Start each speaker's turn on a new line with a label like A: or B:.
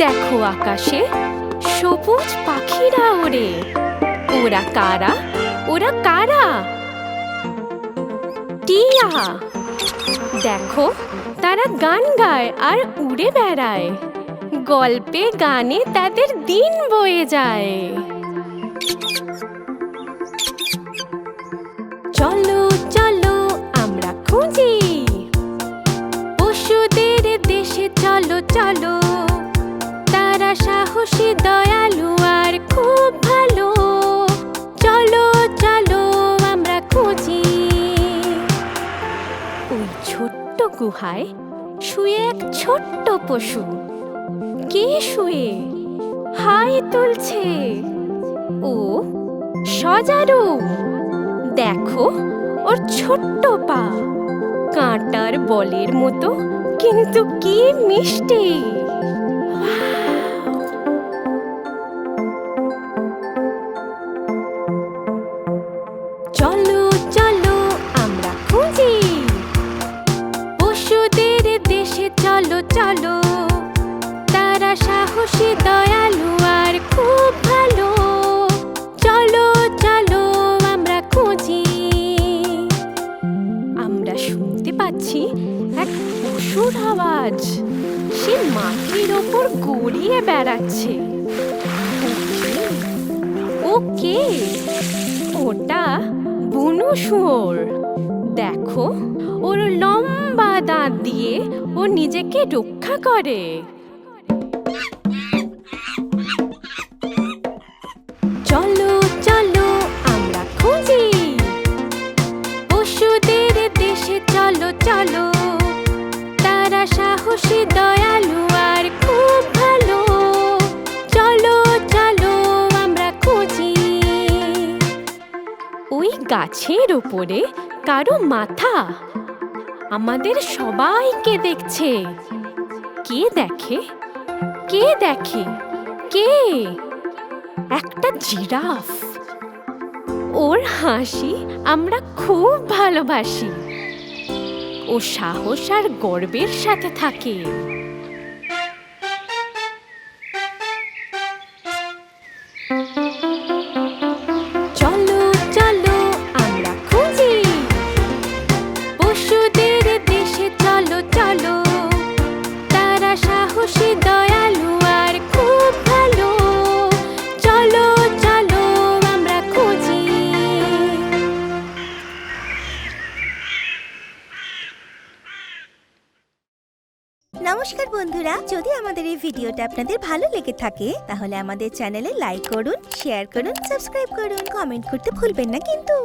A: দেখো আকাশে সবুজ পাখিরা ওড়ে। ওরা কারা? ওরা কারা? টিয়া। দেখো তারা গান গায় আর উড়ে বেড়ায়। গল্পে গানে তাদের দিন বয়ে যায়। চলো চলো আমরা খুঁজি পশুদের দেশে। চলো চলো, তারা সাহসী, দয়ালু আর খুব ভালো। চলো চলো আমরা খুঁজি। ওই ছোট্ট গুহায় শুয়ে এক ছোট্ট পশু। কে শুয়ে হাই তুলছে? ও সজারু। দেখো ওর ছোট্ট পা, কাঁটার বলের মতো, কিন্তু কি মিষ্টি। চলো চলো আমরা খুঁজি পশুদের দেশে। চলো চলো, তারা সাহসী, দয়ালু আর খুব ভালো। চলো চলো আমরা খুঁজি। আমরা শুনতে পাচ্ছি এক পশুর আওয়াজ। সে মাটির ওপর গড়িয়ে বেড়াচ্ছে। ওকে, ওটা বুনো শুয়োর। দেখো ওর লম্বা দাঁত দিয়ে ও নিজেকে রক্ষা করে। চলো চলো আমরা খুঁজি পশুদের দেশে। চলো চলো, তারা সাহসী, দয়ালু আর খুব ভালো। চলো চলো আমরা খুঁজি। ওই গাছের ওপরে কারো মাথা আমাদের সবাইকে দেখছে। কে দেখে? কে দেখে? কে? একটা জিরাফ। ওর হাসি আমরা খুব ভালোবাসি। ও সাহস আর গর্বের সাথে থাকে। চলো চলো আমরা খুঁজি পশুদের দেশে। চলো চলো, তারা সাহসী, দয়ালু আর খুব ভালো। চলো চলো আমরা খুঁজি।
B: নমস্কার বন্ধুরা, যদি আমাদের এই ভিডিওটা আপনাদের ভালো লেগে থাকে তাহলে আমাদের চ্যানেলে লাইক করুন, শেয়ার করুন, সাবস্ক্রাইব করুন, কমেন্ট করতে ভুলবেন না কিন্তু।